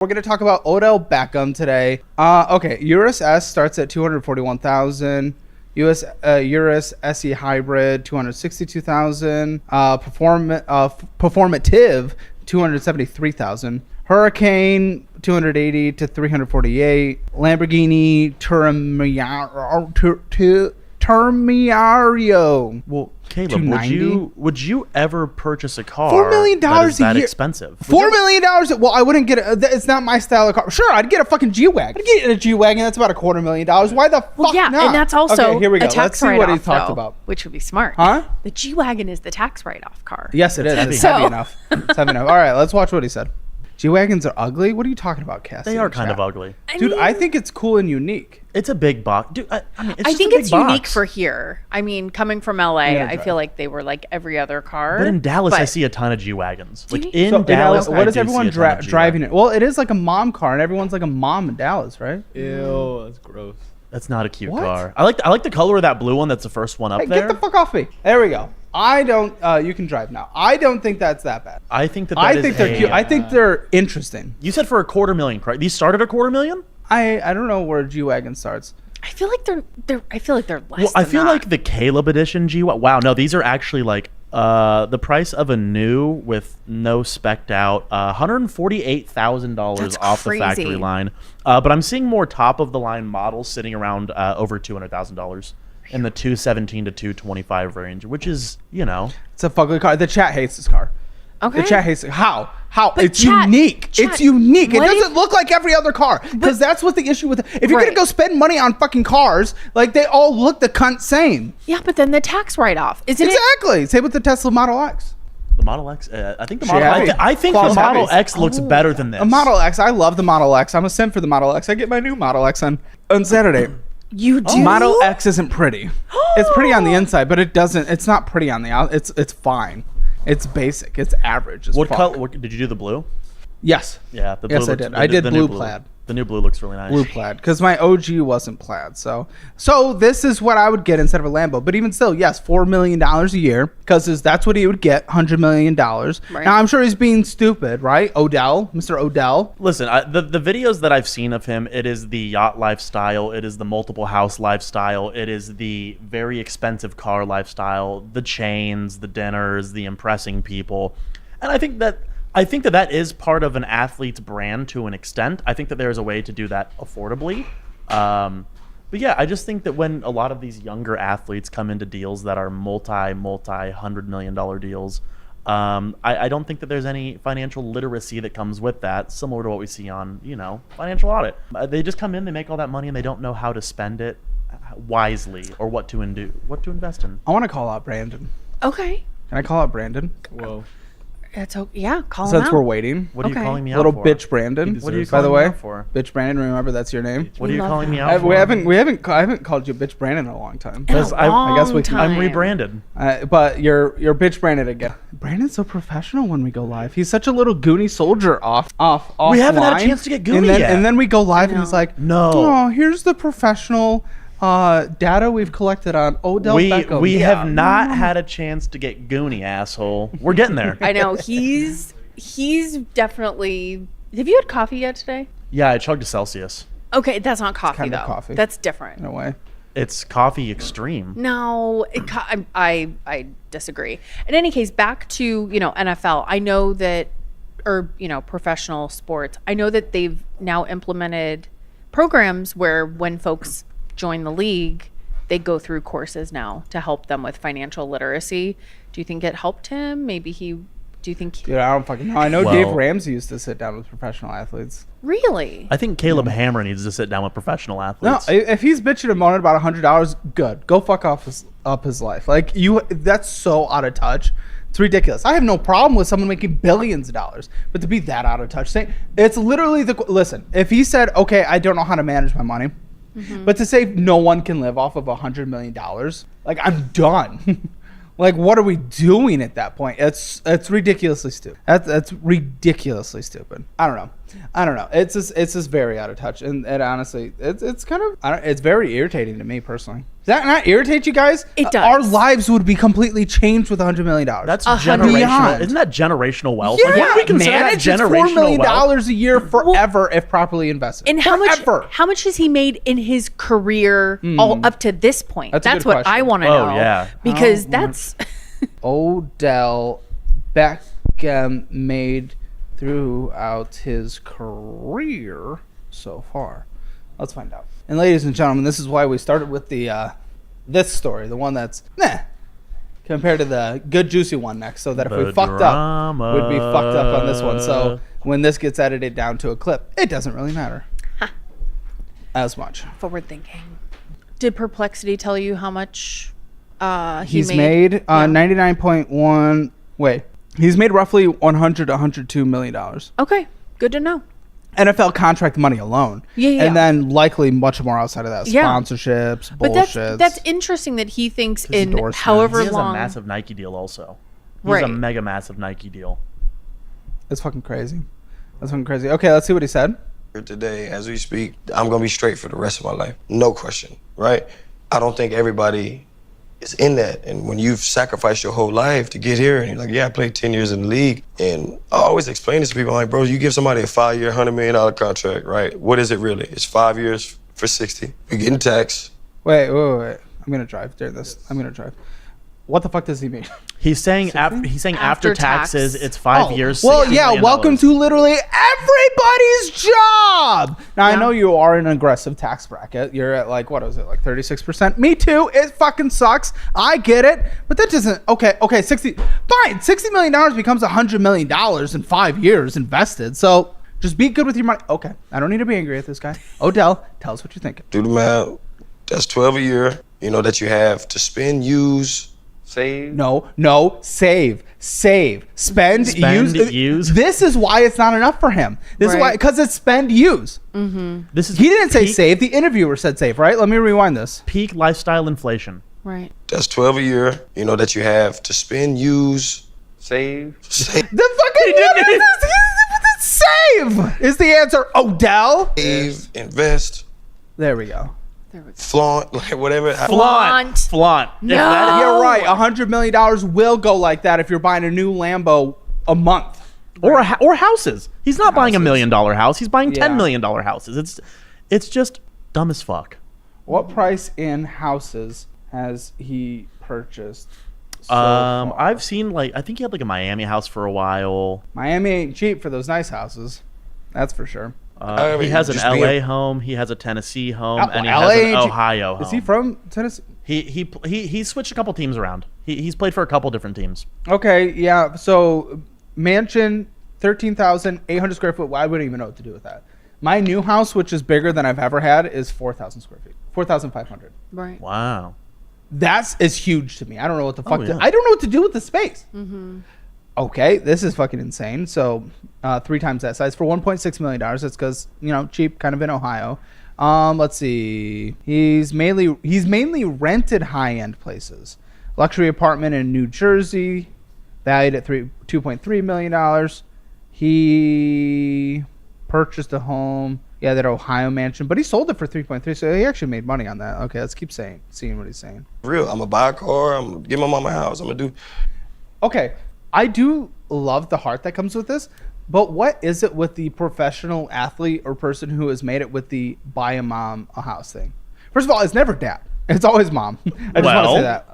We're going to talk about Odell Beckham today. Okay, Urus S starts at $241,000. Urus SE Hybrid, $262,000. Performative, $273,000. Hurricane, $280 to $348. Lamborghini Terminario. Well, Caleb, would you ever purchase a car $4 million that is that a year? expensive? $4 million? Well, I wouldn't get it. It's not my style of car. Sure, I'd get a fucking G-Wagon. I'd get a G-Wagon. That's about $250,000. Why the fuck not? And that's also okay, here we go. a tax Let's see what he write-off, talked though, about. which would be smart. Huh? The G-Wagon is the tax write-off car. Yes, it is. It's heavy enough. It's heavy enough. All right, let's watch what he said. G-Wagons are ugly? What are you talking about, Cassie? They are kind of ugly. Dude, I think it's cool and unique. It's a big box. Dude, I mean, I think it's unique for here. I mean, coming from LA, I feel like they were like every other car. But in Dallas, I see a ton of G-Wagons. Like in Dallas, what is everyone driving it? Well, it is like a mom car, and everyone's like a mom in Dallas, right? Ew, that's gross. That's not a cute car. I like the color of that blue one. That's the first one up there. Get the fuck off me. There we go. I don't. You can drive now. I don't think that's that bad. I think that. I think they're cute. I think they're interesting. You said for $250,000, correct? These started at $250,000. I don't know where G-Wagon starts. I feel like they're less. Well, I feel like the Caleb edition G-Wagon. Wow, no, these are actually like the price of a new with no spec'd out, $148,000 off the factory line. But I'm seeing more top of the line models sitting around over $200,000 in the 217 to 225 range, which is, you know, it's a fugly car. The chat hates this car. Okay. The chat hates it. How? But it's unique. It's unique. It doesn't look like every other car. Because that's what the issue with it. If you're going to go spend money on fucking cars, like they all look the cunt same. Yeah, but then the tax write-off, isn't it? Exactly. Same with the Tesla Model X. The Model X, I think the Model I think the Model X looks better than this. A Model X. I love the Model X. I'm a simp for the Model X. I get my new Model X on Saturday. You do? Model X isn't pretty. It's pretty on the inside, but it's not pretty on the out. It's fine. It's basic. It's average. What color? Did you do the blue? Yes. Yeah. The blue yes, I did. I did blue plaid. The new blue looks really nice. Blue plaid, because my OG wasn't plaid. So this is what I would get instead of a Lambo. But even still, yes, $4 million a year, because that's what he would get, $100 million. Right. Now, I'm sure he's being stupid, right? Mr. Odell. Listen, the videos that I've seen of him, it is the yacht lifestyle. It is the multiple house lifestyle. It is the very expensive car lifestyle, the chains, the dinners, the impressing people. And I think that is part of an athlete's brand to an extent. I think that there's a way to do that affordably. But yeah, I just think that when a lot of these younger athletes come into deals that are multi-$100 million deals, I don't think that there's any financial literacy that comes with that, similar to what we see on, Financial Audit. They just come in, they make all that money, and they don't know how to spend it wisely or what to invest in. I want to call out Brandon. Okay. Can I call out Brandon? Whoa. It's okay. Yeah, call him out. Since we're waiting. What are you calling me out Little for? bitch Brandon. What are you by the way? me out for? Bitch Brandon, remember that's your name? What are you calling me out for? I haven't called you bitch Brandon in a long time. I guess we can. I'm rebranded. But you're bitch Brandon again. Brandon's so professional when we go live. He's such a little goony soldier off. We haven't had a chance to get goony yet. And then we go live and he's like, no. Oh, here's the professional data we've collected on Odell Beckham. We have not had a chance to get goony, asshole. We're getting there. I know. He's definitely. Have you had coffee yet today? Yeah, I chugged a Celsius. Okay, that's not coffee kind though. of coffee. That's different. In a way. It's coffee extreme. No, I disagree. In any case, back to NFL. I know that, or professional sports. I know that they've now implemented programs where when folks join the league, they go through courses now to help them with financial literacy. Do you think it helped him? Do you think? Dude, I don't fucking know. I know Dave Ramsey used to sit down with professional athletes. Really? I think Caleb Hammer needs to sit down with professional athletes. No, if he's bitching and moaning about $100, good. Go fuck up his life. Like that's so out of touch. It's ridiculous. I have no problem with someone making billions of dollars, but to be that out of touch, it's literally listen. If he said, "Okay, I don't know how to manage my money," but to say no one can live off of $100 million, like I'm done. Like, what are we doing at that point? It's ridiculously stupid. That's ridiculously stupid. I don't know. I don't know. It's just very out of touch, and honestly, it's kind of it's very irritating to me personally. Does that not irritate you guys? It does. Our lives would be completely changed with $100 million. That's 100. generational. Isn't that generational wealth? yeah, Like, what do we consider that manage it's generational $4 million wealth? a year forever if properly invested. And forever. how much has he made in his career all up to this point? That's a That's good what I question. want to know. Oh, yeah. Because How that's Odell Beckham made throughout his career so far. Let's find out. And ladies and gentlemen, this is why we started with the this story, the one that's compared to the good juicy one next, so that if we The fucked drama. up, we'd be fucked up on this one. So when this gets edited down to a clip, it doesn't really matter as much. forward thinking. Did Perplexity tell you how much He's made 99.1. Wait, he's made roughly 100 to 102 million dollars. Okay, good to know. NFL contract money alone. Yeah. And then likely much more outside of that. Yeah. Sponsorships, But bullshit. that's interesting that he thinks His in endorsements. however He has long. a massive Nike deal also. He's Right. a mega massive Nike deal. It's fucking crazy. That's fucking crazy. Okay, let's see what he said. Today, as we speak, I'm gonna be straight for the rest of my life. No question, right? I don't think everybody is in that. And when you've sacrificed your whole life to get here, and you're like, yeah, I played 10 years in the league. And I always explain this to people, I'm like, bro, you give somebody a 5-year, $100 million contract, right? What is it really? It's 5 years for 60. You're getting taxed. Wait. I'm going to drive during this. I'm going to drive. What the fuck does he mean? He's saying after taxes, tax. it's 5 years. Well, $60 yeah, million. welcome to literally everybody's job. Now, I Yeah. know you are in an aggressive tax bracket. You're at like, what is it, like 36%? Me too. It fucking sucks. I get it. But that doesn't, okay, fine. $60 million becomes $100 million in 5 years invested. So just be good with your money. Okay, I don't need to be angry at this guy. Odell, tell us what you're thinking. Do the math. That's 12 a year, that you have to spend, use, save. No, save, spend, use. This is why it's not enough for him. This is why, because it's spend, use. This is He didn't say peak, save. The interviewer said save, right? Let me rewind this. peak lifestyle inflation. Right. That's 12 a year, that you have to spend, use, save. The fucking save is the answer. Odell. Save, invest, There we go. flaunt, like whatever. Flaunt. No. You're right. $100 million will go like that if you're buying a new Lambo a month. Or houses. He's not buying $1 million house. He's buying Yeah. $10 million houses. It's just dumb as fuck. What price in houses has he purchased? So far? I've seen I think he had a Miami house for a while. Miami ain't cheap for those nice houses. That's for sure. He has an just be LA home. He has a Tennessee home, and he LA has an ain't cheap. Ohio home. Is he from Tennessee? He switched a couple teams around. He's played for a couple different teams. Okay, yeah. So mansion, 13,800 square foot. Well, I wouldn't even know what to do with that. My new house, which is bigger than I've ever had, is 4,000 square feet. 4,500. Right. Wow. Is huge to me. I don't know what the fuck. yeah. I don't know what to do with the space. Okay, this is fucking insane. So, 3 times that size for $1.6 million. That's because cheap, kind of in Ohio. Let's see. He's mainly rented high end places. Luxury apartment in New Jersey, valued at $2.3 million. He purchased a home, that Ohio mansion, but he sold it for 3.3. So he actually made money on that. Okay, let's keep seeing what he's saying. Real. I'm gonna buy a car. I'm gonna give my mama a house. I'm gonna do. Okay, I do love the heart that comes with this, but what is it with the professional athlete or person who has made it with the buy a mom a house thing? First of all, it's never dad. It's always mom. I just want to say that.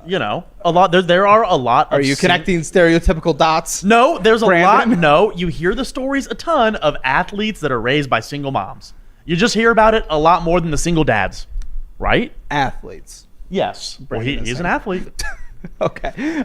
A lot. There are a lot. Are you connecting stereotypical dots? No, there's a Brandon? lot. No, you hear the stories a ton of athletes that are raised by single moms. You just hear about it a lot more than the single dads, right? Athletes. Yes. Well, Brandon is he's an saying. athlete. Okay.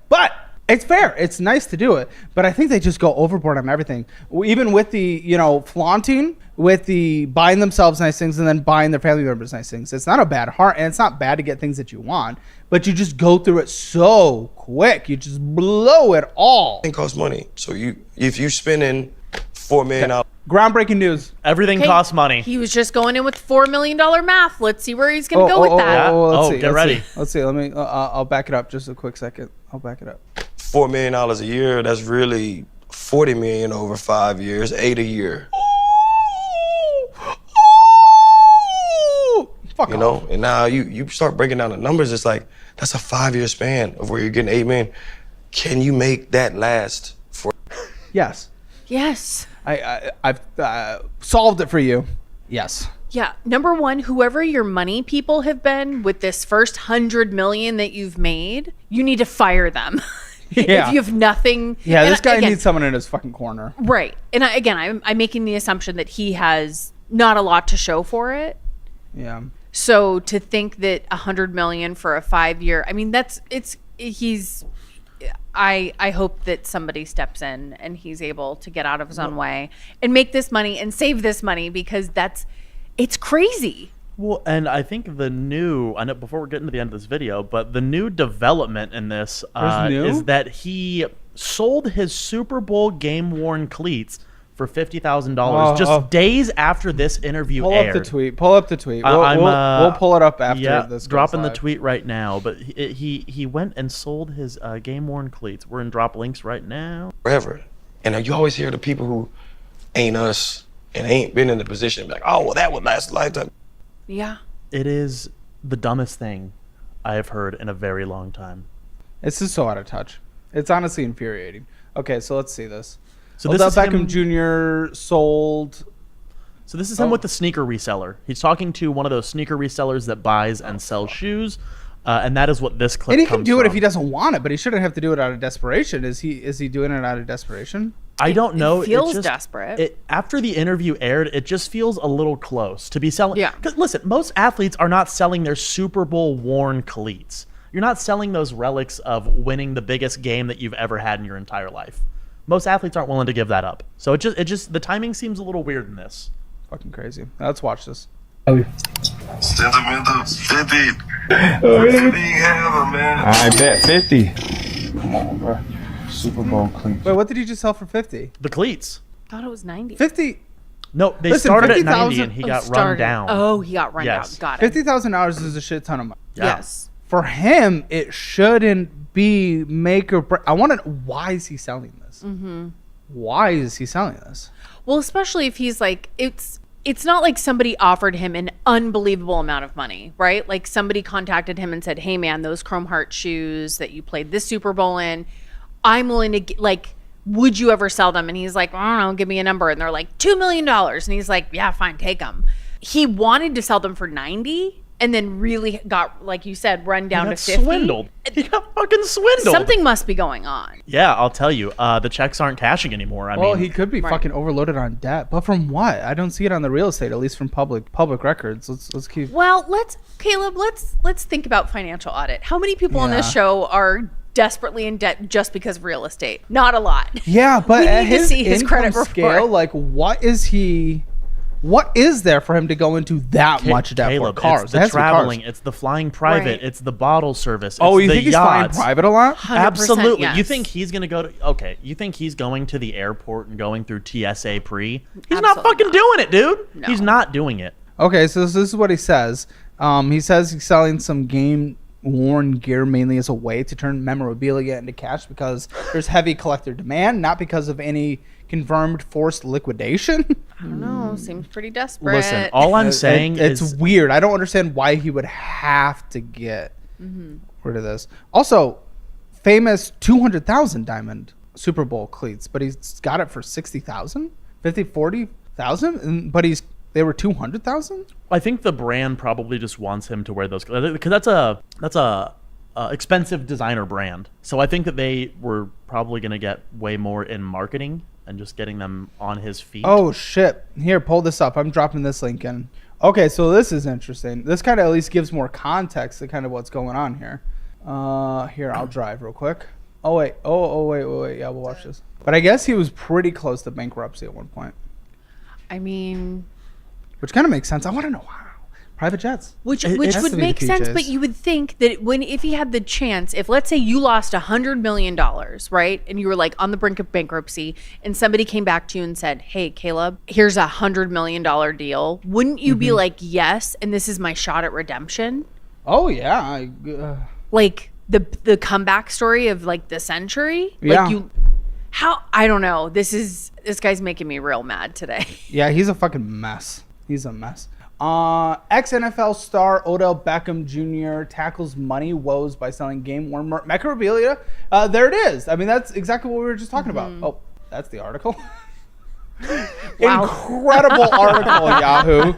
But it's fair. It's nice to do it. But I think they just go overboard on everything. Even with the, flaunting, with the buying themselves nice things and then buying their family members nice things. It's not a bad heart, and it's not bad to get things that you want, but you just go through it so quick. You just blow it all. It costs money. So if you spending $4 million. Groundbreaking news. Everything Okay, costs money. He was just going in with $4 million math. Let's see where he's going to go with that. Oh, Let's see. get ready. Let's see. Let me. I'll back it up just a quick second. I'll back it up. $4 million a year, that's really 40 million over 5 years, 8 a year. Fuck You know, and now you start breaking down the numbers, it's like, that's a 5-year span of where you're getting 8 million. Can you make that last for? Yes. Yes. I've solved it for you. Yes. Yeah. Number one, whoever your money people have been with this first 100 million that you've made, you need to fire them. Yeah. If you have nothing. Yeah, and this guy again, needs someone in his fucking corner. Right. And I'm making the assumption that he has not a lot to show for it. Yeah. So to think that 100 million for a 5-year, I mean, I hope that somebody steps in and he's able to get out of his own way and make this money and save this money, because it's crazy. Well, and I think I know before we're getting to the end of this video, but the new development in this is that he sold his Super Bowl game-worn cleats for $50,000 just days after this interview aired. Pull up the tweet. We'll pull it up after this. Dropping the tweet right now. But he went and sold his game-worn cleats. We're in drop links right now. Forever. And you always hear the people who ain't us and ain't been in the position, be like, oh, well, that would last a lifetime. Yeah. It is the dumbest thing I have heard in a very long time. It's just so out of touch. It's honestly infuriating. Okay, so let's see this. So Odell this is Beckham Jr. sold. So this is him with the sneaker reseller. He's talking to one of those sneaker resellers that buys and sells shoes, and that is what this clip. And he can do it from. if he doesn't want it, but he shouldn't have to do it out of desperation. Is he doing it out of desperation? I don't know. It feels desperate. After the interview aired, it just feels a little close to be selling. Yeah. Because listen, most athletes are not selling their Super Bowl worn cleats. You're not selling those relics of winning the biggest game that you've ever had in your entire life. Most athletes aren't willing to give that up. So it just the timing seems a little weird in this. Fucking crazy. Let's watch this. Sentimental 50. I bet 50. Come on, bro. Super Bowl cleats. Wait, what did he just sell for 50? The cleats. I thought it was 90. 50. No, they Listen, started at 50,000 90 and he got run down. Oh, he got run Yes. down. Got it. $50,000 is a shit ton of money. Yeah. Yes. For him, it shouldn't be make or break. I want to. Why is he selling this? Mm-hmm. Why is he selling this? Well, especially if he's like, it's not like somebody offered him an unbelievable amount of money, right? Like somebody contacted him and said, hey man, those Chrome Heart shoes that you played this Super Bowl in, I'm willing to get, like, would you ever sell them? And he's like, I don't know, give me a number. And they're like, $2 million. And he's like, yeah, fine, take them. He wanted to sell them for 90 and then really got, like you said, run down to 50. Swindled. He got fucking swindled. Something must be going on. Yeah, I'll tell you. The checks aren't cashing anymore. I mean, He could be fucking overloaded on debt, but from what? I don't see it on the real estate, at least from public records. Let's keep. Well, let's think about financial audit. How many people on this show are desperately in debt just because of real estate? Not a lot. Yeah, but we at need to see his income credit scale, report. like, what is there for him to go into that much debt Caleb, for cars? it's It the has to be cars. traveling, it's the flying private, Right. it's the bottle service. Oh, it's you the think he's flying yachts. private a lot? 100% Absolutely. You yes. think he's gonna go to? Okay, you think he's going to the airport and going through TSA pre? He's Absolutely not fucking not. doing it, dude. No. He's not doing it. Okay, so this is what he says. He says he's selling some game-worn gear mainly as a way to turn memorabilia into cash because there's heavy collector demand, not because of any confirmed forced liquidation. I don't know. Seems pretty desperate. Listen, all I'm saying it's is weird. I don't understand why he would have to get rid of this. Also, famous 200,000 diamond Super Bowl cleats, but he's got it for 60,000, 50, 40,000, but they were 200,000. I think the brand probably just wants him to wear those because that's a expensive designer brand. So I think that they were probably going to get way more in marketing and just getting them on his feet. Oh shit! Here, pull this up. I'm dropping this link in. Okay, so this is interesting. This kind of at least gives more context to kind of what's going on here. Here, I'll drive real quick. Oh wait. Oh wait. Yeah, we'll watch this. But I guess he was pretty close to bankruptcy at one point, I mean, which kind of makes sense. I want to know how. Private jets. which has would to be make the sense, PJs. but you would think that if he had the chance, if let's say you lost $100 million, right, and you were like on the brink of bankruptcy, and somebody came back to you and said, "Hey, Caleb, here's $100 million deal," wouldn't you be like, "Yes, and this is my shot at redemption"? Oh yeah. Like, the comeback story of like the century. Yeah. Like I don't know. This guy's making me real mad today. Yeah, he's a fucking mess. He's a mess. Ex-NFL star Odell Beckham Jr. tackles money woes by selling game-worn memorabilia. There it is. I mean, that's exactly what we were just talking about. Oh, that's the article. Wow. Incredible article, Yahoo.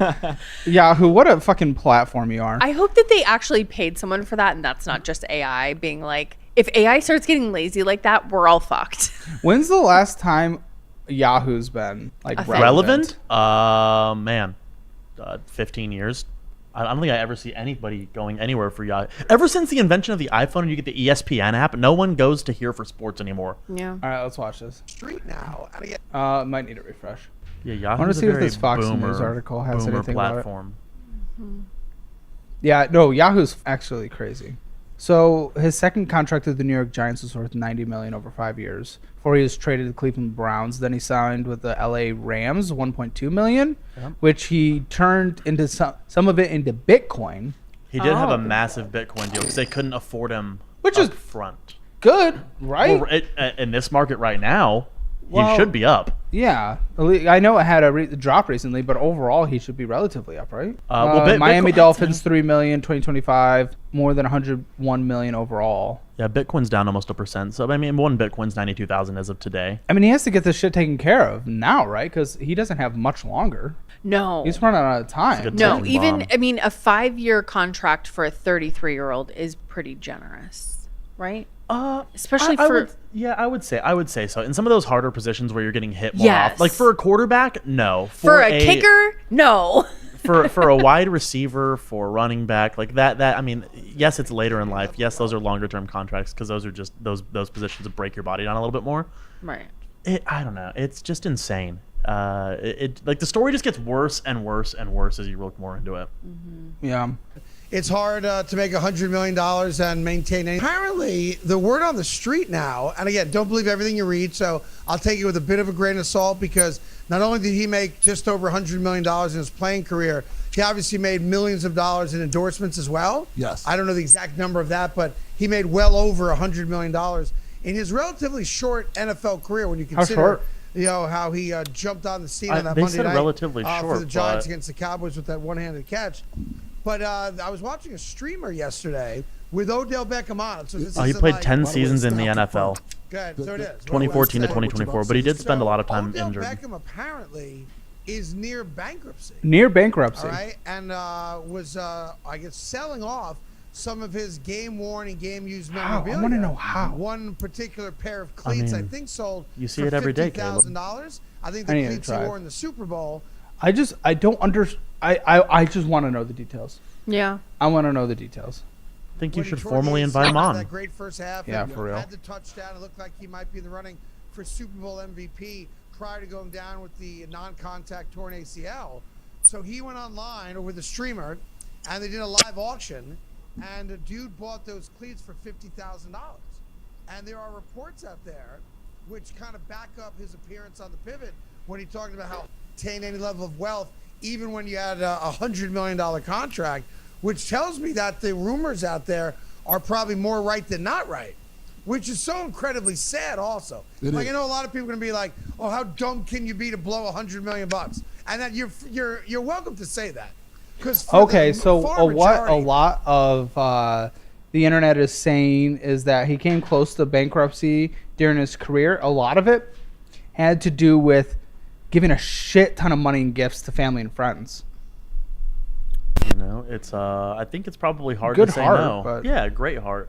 Yahoo, what a fucking platform you are. I hope that they actually paid someone for that, and that's not just AI being like, if AI starts getting lazy like that, we're all fucked. When's the last time Yahoo's been like relevant? Man, 15 years. I don't think I ever see anybody going anywhere for Yahoo. Ever since the invention of the iPhone and you get the ESPN app, no one goes to here for sports anymore. Yeah. All right, let's watch this. Street now. Might need a refresh. Yeah, I want to Yahoo's see a if very this Fox boomer, News article has boomer anything about it. platform. Yeah, no, Yahoo's actually crazy. So his second contract with the New York Giants was worth $90 million over 5 years. Before he was traded to the Cleveland Browns, then he signed with the LA Rams, $1.2 million, which he turned into some of it into Bitcoin. He did have a massive Bitcoin deal because they couldn't afford him Which is front. Good, right? Well, in this market right now, Well, he should be up. Yeah, I know it had a drop recently, but overall he should be relatively up, right? Miami Bitcoin- Dolphins $3 million 2025, more than $101 million overall. Yeah, Bitcoin's down almost 1%. So I mean, one Bitcoin's 92,000 as of today. I mean, he has to get this shit taken care of now, right? Because he doesn't have much longer. No. He's running out of time. Good No, ticking even bomb. I mean, a 5-year contract for a 33-year-old is pretty generous, right? Especially for I would say so. In some of those harder positions where you're getting hit more Yes. off, like for a quarterback, no. for a kicker, no. for a wide receiver, for a running back, like that. I mean, yes, it's later in life. Yes, those are longer term contracts because those are just those positions that break your body down a little bit more. Right. I don't know. It's just insane. It like the story just gets worse and worse and worse as you look more into it. Yeah. It's hard to make $100 million and maintain any. Apparently, the word on the street now, and again, don't believe everything you read, so I'll take it with a bit of a grain of salt because not only did he make just over $100 million in his playing career, he obviously made millions of dollars in endorsements as well. Yes. I don't know the exact number of that, but he made well over $100 million in his relatively short NFL career when you consider short? you know, how he jumped on the scene on that They Monday said night relatively for short, the Giants but- against the Cowboys with that one-handed catch. But I was watching a streamer yesterday with Odell Beckham on. So this He isn't played like, 10 way, seasons in the stop the NFL, Good, so it is. 2014 to 2024, but he did spend a lot of time Odell injured. Beckham apparently is near bankruptcy. Near bankruptcy. All right, and was I guess selling off some of his game-worn and game-used How? I memorabilia. wanna know how. One particular pair of cleats, I mean, think, sold you see for it every day, Caleb. $50,000. I think I the need to cleats he try. wore in the Super Bowl. I don't understand. I just want to know the details. Yeah. I want to know the details. I think you when he should tore formally the invite him ACL, on. That great first half. Yeah, and for real. Had the touchdown. It looked like he might be in the running for Super Bowl MVP prior to going down with the non-contact torn ACL. So he went online or with a streamer, and they did a live auction, and a dude bought those cleats for $50,000. And there are reports out there which kind of back up his appearance on the pivot when he talked about how attain any level of wealth, even when you had a $100 million contract, which tells me that the rumors out there are probably more right than not right, which is so incredibly sad also. It like, is. I know a lot of people are going to be like, oh, how dumb can you be to blow $100 million? And that you're welcome to say that. Okay, so what a lot of the internet is saying is that he came close to bankruptcy during his career. A lot of it had to do with giving a shit ton of money and gifts to family and friends. You know, it's I think it's probably hard Good to say heart, no. but- Yeah, great heart.